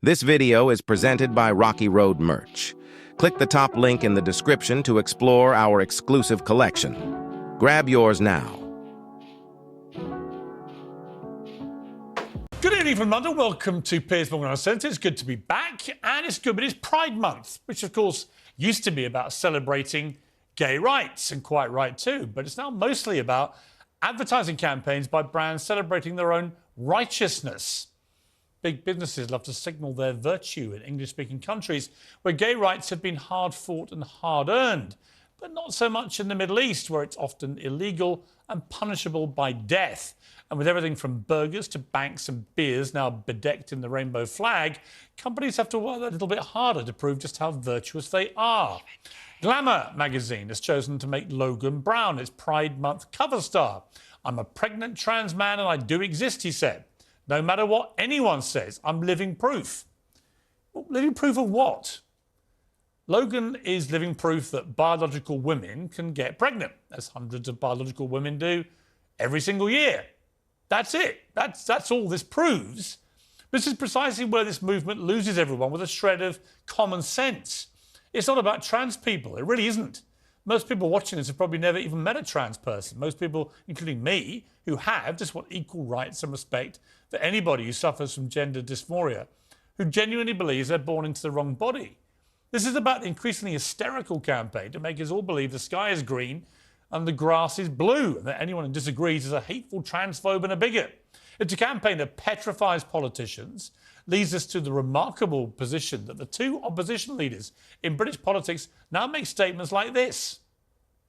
This video is presented by Rocky Road Merch. Click the top link in the description to explore our exclusive collection. Grab yours now. Good evening from London. Welcome to Piers Morgan Centre. It's good to be back, and it's good, but it's Pride Month, which of course used to be about celebrating gay rights, and quite right too, but it's now mostly about advertising campaigns by brands celebrating their own righteousness. Big businesses love to signal their virtue in English-speaking countries where gay rights have been hard-fought and hard-earned, but not so much in the Middle East, where it's often illegal and punishable by death. And with everything from burgers to banks and beers now bedecked in the rainbow flag, companies have to work a little bit harder to prove just how virtuous they are. Glamour magazine has chosen to make Logan Brown its Pride Month cover star. "I'm a pregnant trans man and I do exist," he said. "No matter what anyone says, I'm living proof." Well, living proof of what? Logan is living proof that biological women can get pregnant, as hundreds of biological women do every single year. That's it. That's all this proves. This is precisely where this movement loses everyone with a shred of common sense. It's not about trans people. It really isn't. Most people watching this have probably never even met a trans person. Most people, including me, who have, just want equal rights and respect for anybody who suffers from gender dysphoria, who genuinely believes they're born into the wrong body. This is about the increasingly hysterical campaign to make us all believe the sky is green and the grass is blue, and that anyone who disagrees is a hateful transphobe and a bigot. It's a campaign that petrifies politicians, leads us to the remarkable position that the two opposition leaders in British politics now make statements like this.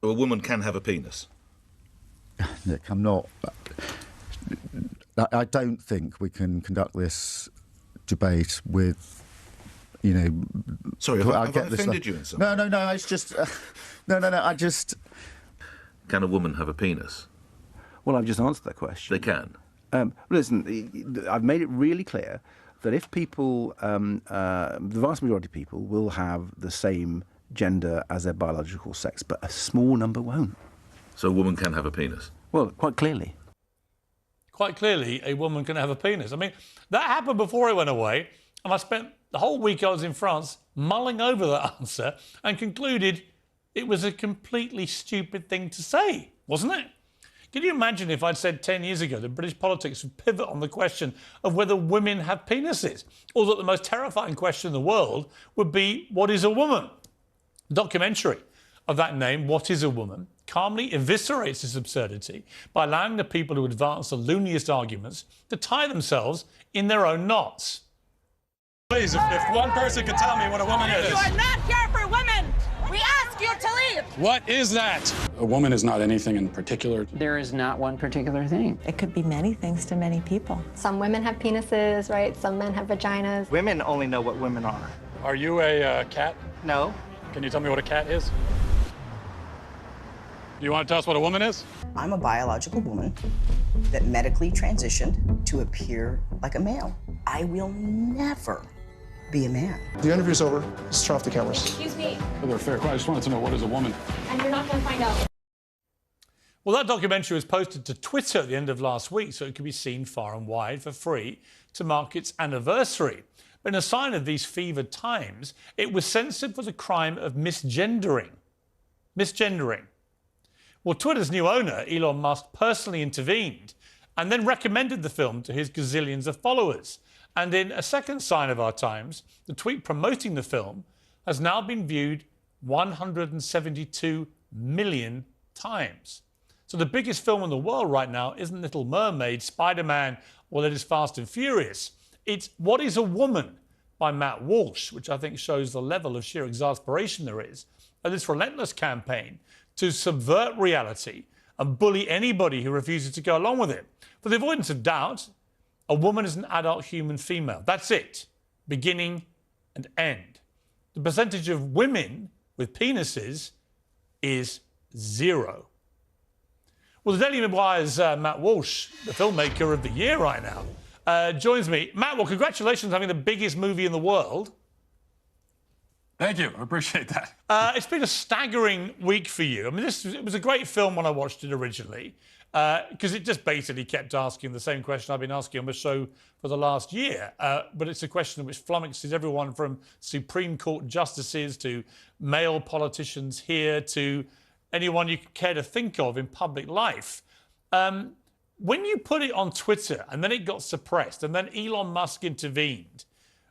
A woman can have a penis. Nick, I'm not... I don't think we can conduct this debate with, you know... Sorry, have I offended you in some way? No, it's just... I just... Can a woman have a penis? Well, I've just answered that question. They can. Listen, I've made it really clear that if people, the vast majority of people will have the same gender as their biological sex, but a small number won't. So a woman can have a penis? Well, quite clearly. Quite clearly, a woman can have a penis. I mean, that happened before I went away, and I spent the whole week I was in France mulling over that answer and concluded it was a completely stupid thing to say, wasn't it? Can you imagine if I'd said 10 years ago that British politics would pivot on the question of whether women have penises, or that the most terrifying question in the world would be, what is a woman? The documentary of that name, What is a Woman, calmly eviscerates this absurdity by allowing the people who advance the looniest arguments to tie themselves in their own knots. Please, if one person could tell me what a woman is. You are not here for women! We ask you to leave! What is that? A woman is not anything in particular. There is not one particular thing. It could be many things to many people. Some women have penises, right? Some men have vaginas. Women only know what women are. Are you a cat? No. Can you tell me what a cat is? Do you want to tell us what a woman is? I'm a biological woman that medically transitioned to appear like a male. I will never be a man. The interview's over. Let's turn off the cameras. Excuse me. For their fair question, I just wanted to know, what is a woman? And you're not going to find out. Well, that documentary was posted to Twitter at the end of last week, so it could be seen far and wide for free to mark its anniversary. But in a sign of these fevered times, it was censored for the crime of misgendering. Misgendering. Well, Twitter's new owner, Elon Musk, personally intervened and then recommended the film to his gazillions of followers. And in a second sign of our times, the tweet promoting the film has now been viewed 172 million times. So the biggest film in the world right now isn't Little Mermaid, Spider-Man, or that is Fast and Furious. It's What is a Woman by Matt Walsh, which I think shows the level of sheer exasperation there is of this relentless campaign to subvert reality and bully anybody who refuses to go along with it. For the avoidance of doubt, a woman is an adult human female. That's it. Beginning and end. The percentage of women with penises is 0. Well, the Daily Wire's Matt Walsh, the filmmaker of the year right now, joins me. Matt, well, congratulations on having the biggest movie in the world. Thank you. I appreciate that. It's been a staggering week for you. I mean, it was a great film when I watched it originally. because it just basically kept asking the same question I've been asking on the show for the last year. But it's a question which flummoxes everyone from Supreme Court justices to male politicians here to anyone you care to think of in public life. When you put it on Twitter and then it got suppressed and then Elon Musk intervened,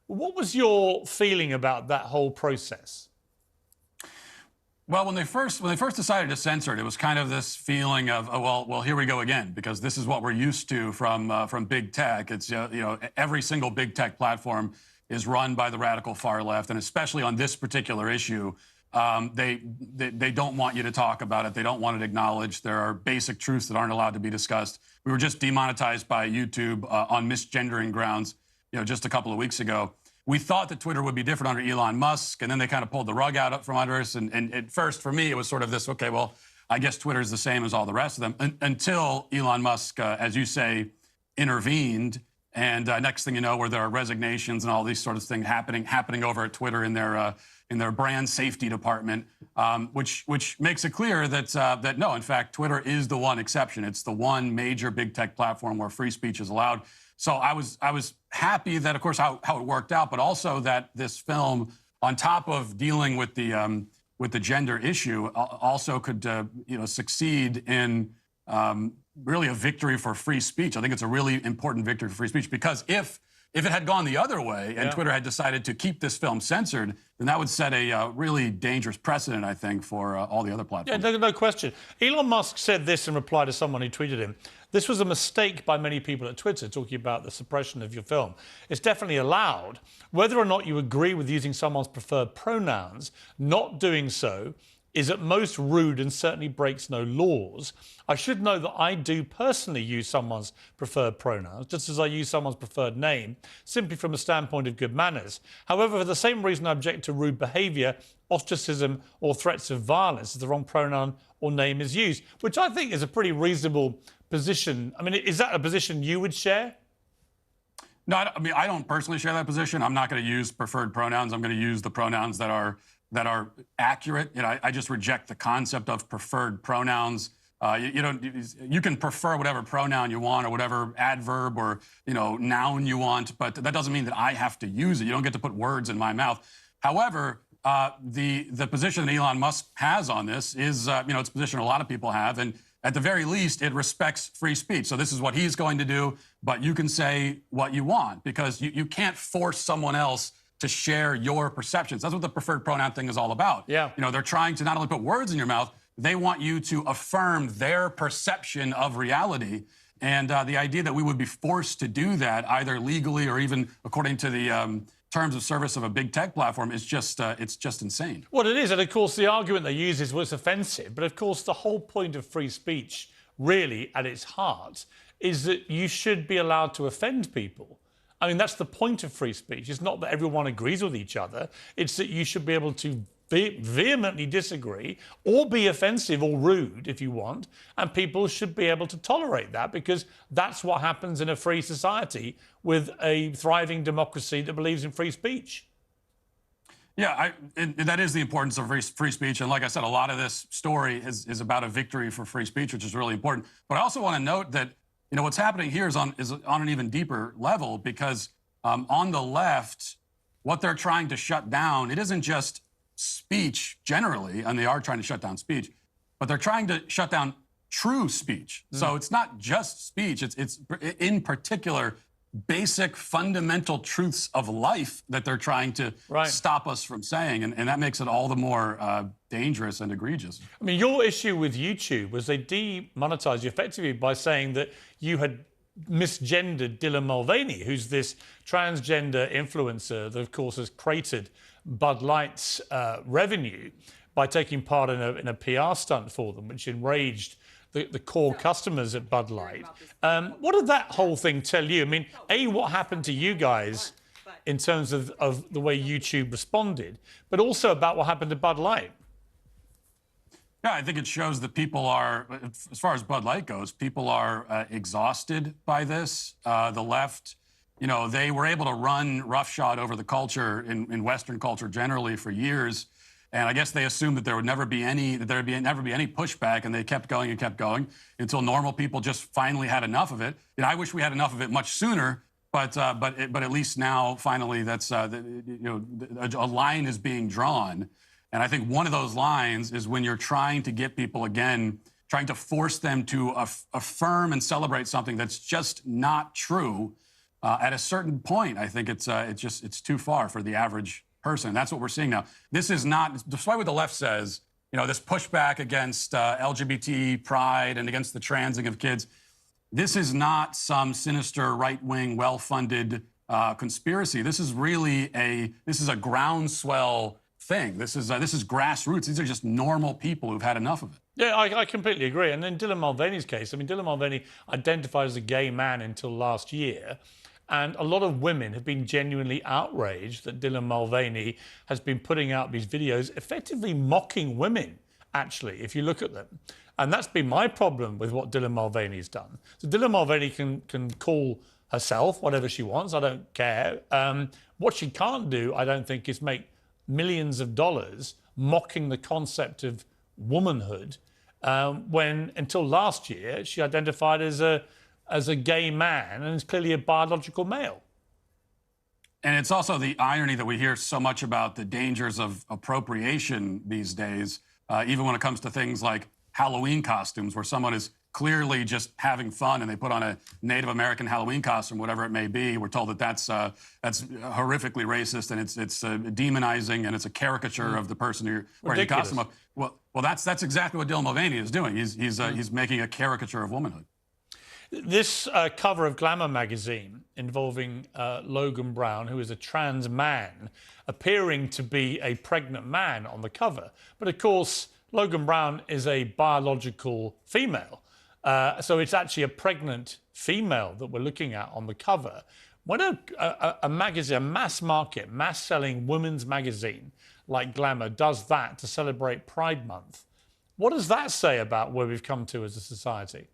what was your feeling about that whole process? Well, when they first decided to censor it, it was kind of this feeling of, oh, well, here we go again, because this is what we're used to from big tech. It's every single big tech platform is run by the radical far left, and especially on this particular issue, they don't want you to talk about it. They don't want it acknowledged. There are basic truths that aren't allowed to be discussed. We were just demonetized by YouTube on misgendering grounds, just a couple of weeks ago. We thought that Twitter would be different under Elon Musk, and then they kind of pulled the rug out from under us. And at first, for me, it was sort of this, okay, well, I guess Twitter is the same as all the rest of them, until Elon Musk, as you say, intervened. And next thing you know, where there are resignations and all these sorts of things happening over at Twitter in their brand safety department, which makes it clear that no, in fact, Twitter is the one exception. It's the one major big tech platform where free speech is allowed. So I was happy that, of course, how it worked out, but also that this film, on top of dealing with the gender issue, also could succeed in really a victory for free speech. I think it's a really important victory for free speech, because if it had gone the other way and Twitter had decided to keep this film censored, then that would set a really dangerous precedent, I think, for all the other platforms. Yeah, no question. Elon Musk said this in reply to someone who tweeted him. This was a mistake by many people at Twitter, talking about the suppression of your film. It's definitely allowed. Whether or not you agree with using someone's preferred pronouns, not doing so is at most rude and certainly breaks no laws. I should know that I do personally use someone's preferred pronouns, just as I use someone's preferred name, simply from a standpoint of good manners. However, for the same reason I object to rude behaviour, ostracism or threats of violence if the wrong pronoun or name is used, which I think is a pretty reasonable position. I mean, is that a position you would share? No, I don't personally share that position. I'm not going to use preferred pronouns. I'm going to use the pronouns that are accurate. I just reject the concept of preferred pronouns. You can prefer whatever pronoun you want or whatever adverb or noun you want, but that doesn't mean that I have to use it. You don't get to put words in my mouth. However, the position that Elon Musk has on this is it's a position a lot of people have, and at the very least, it respects free speech. So this is what he's going to do, but you can say what you want, because you can't force someone else to share your perceptions. That's what the preferred pronoun thing is all about. Yeah. They're trying to not only put words in your mouth, they want you to affirm their perception of reality. And the idea that we would be forced to do that, either legally or even according to the terms of service of a big tech platform, is just it's just insane. Well, it is, and of course the argument they use is, well, it's offensive. But of course the whole point of free speech, really at its heart, is that you should be allowed to offend people. I mean, that's the point of free speech. It's not that everyone agrees with each other. It's that you should be able to vehemently disagree or be offensive or rude if you want, and people should be able to tolerate that, because that's what happens in a free society with a thriving democracy that believes in free speech. Yeah, that is the importance of free speech. And like I said, a lot of this story is about a victory for free speech, which is really important. But I also want to note that what's happening here is on an even deeper level, because on the left, what they're trying to shut down, it isn't just speech generally, and they are trying to shut down speech, but they're trying to shut down true speech. So it's not just speech, it's in particular basic fundamental truths of life that they're trying to stop us from saying, and that makes it all the more dangerous and egregious. I mean, your issue with YouTube was they demonetized you effectively by saying that you had misgendered Dylan Mulvaney, who's this transgender influencer that, of course, has created Bud Light's revenue by taking part in a PR stunt for them, which enraged the core customers at Bud Light. What did that whole thing tell you? I mean, A, what happened to you guys in terms of the way YouTube responded, but also about what happened to Bud Light? Yeah, I think it shows that people are, as far as Bud Light goes, people are exhausted by this. The left, they were able to run roughshod over the culture in Western culture generally for years. And I guess they assumed that there would never be any pushback, and they kept going until normal people just finally had enough of it. And I wish we had enough of it much sooner, but at least now finally that's a line is being drawn. And I think one of those lines is when you're trying to get people again, trying to force them to affirm and celebrate something that's just not true. At a certain point, I think it's too far for the average person. That's what we're seeing now. This is not, despite what the left says, this pushback against LGBT pride and against the transing of kids. This is not some sinister right-wing, well-funded conspiracy. This is really a groundswell thing. This is grassroots. These are just normal people who've had enough of it. Yeah, I completely agree. And in Dylan Mulvaney's case, I mean, Dylan Mulvaney identified as a gay man until last year. And a lot of women have been genuinely outraged that Dylan Mulvaney has been putting out these videos effectively mocking women, actually, if you look at them. And that's been my problem with what Dylan Mulvaney's done. So Dylan Mulvaney can call herself whatever she wants. I don't care. What she can't do, I don't think, is make millions of dollars mocking the concept of womanhood when, until last year, she identified as a gay man and is clearly a biological male. And it's also the irony that we hear so much about the dangers of appropriation these days, even when it comes to things like Halloween costumes, where someone is clearly just having fun and they put on a Native American Halloween costume, whatever it may be. We're told that that's horrifically racist and it's demonizing and it's a caricature of the person you're wearing the costume of. Well, that's exactly what Dylan Mulvaney is doing. He's making a caricature of womanhood. This cover of Glamour magazine involving Logan Brown, who is a trans man, appearing to be a pregnant man on the cover. But of course, Logan Brown is a biological female. So it's actually a pregnant female that we're looking at on the cover. When a magazine, a mass market, mass-selling women's magazine like Glamour does that to celebrate Pride Month, what does that say about where we've come to as a society?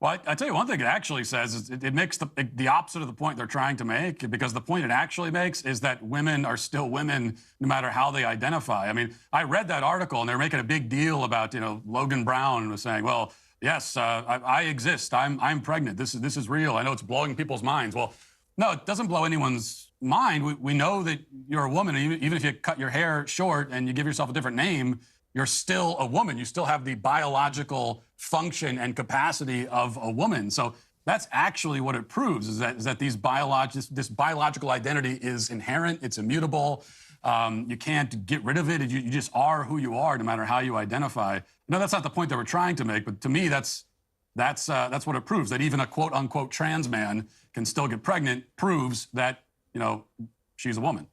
Well, I tell you one thing it actually says is it makes the opposite of the point they're trying to make, because the point it actually makes is that women are still women no matter how they identify. I mean, I read that article and they're making a big deal about, Logan Brown was saying, well, yes, I exist. I'm pregnant. This is real. I know it's blowing people's minds. Well, no, it doesn't blow anyone's mind. We know that you're a woman. Even if you cut your hair short and you give yourself a different name, you're still a woman. You still have the biological function and capacity of a woman. So that's actually what it proves, is that this biological identity is inherent. It's immutable. You can't get rid of it. You just are who you are, no matter how you identify. No, that's not the point that we're trying to make. But to me, that's what it proves. That even a quote unquote trans man can still get pregnant proves that she's a woman.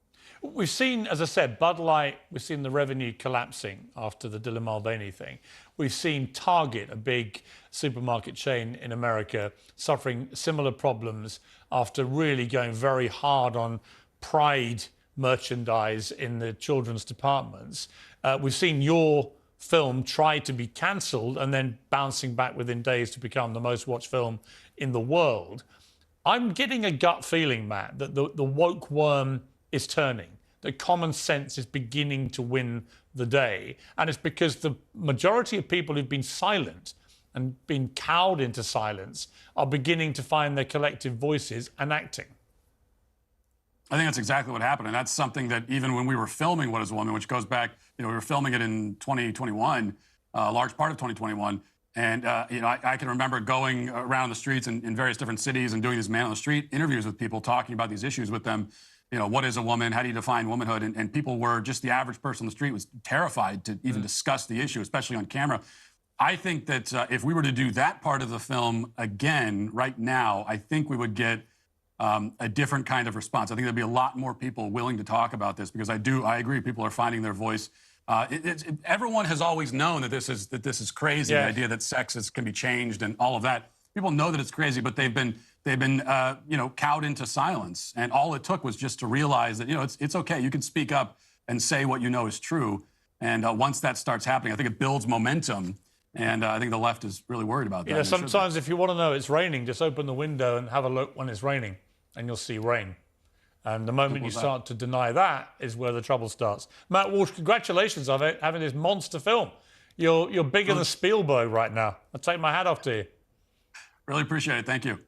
We've seen, as I said, Bud Light, we've seen the revenue collapsing after the Dylan Mulvaney thing. We've seen Target, a big supermarket chain in America, suffering similar problems after really going very hard on Pride merchandise in the children's departments. We've seen your film try to be cancelled and then bouncing back within days to become the most watched film in the world. I'm getting a gut feeling, Matt, that the woke worm is turning, that common sense is beginning to win the day. And it's because the majority of people who've been silent and been cowed into silence are beginning to find their collective voices and acting. I think that's exactly what happened. And that's something that even when we were filming What is a Woman, which goes back, we were filming it in 2021, a large part of 2021. And, I can remember going around the streets in various different cities and doing these man on the street interviews with people, talking about these issues with them. What is a woman? How do you define womanhood? And people were, just the average person on the street was terrified to even discuss the issue, especially on camera. I think that if we were to do that part of the film again right now, I think we would get a different kind of response. I think there'd be a lot more people willing to talk about this, because I agree, people are finding their voice. Everyone has always known that this is crazy, the idea that sex can be changed and all of that. People know that it's crazy, but they've been cowed into silence. And all it took was just to realize that, it's okay. You can speak up and say what you know is true. And once that starts happening, I think it builds momentum. And I think the left is really worried about that. Sometimes if you want to know it's raining, just open the window and have a look when it's raining, and you'll see rain. And the moment you start to deny that is where the trouble starts. Matt Walsh, congratulations on having this monster film. You're bigger than Spielberg right now. I take my hat off to you. Really appreciate it. Thank you.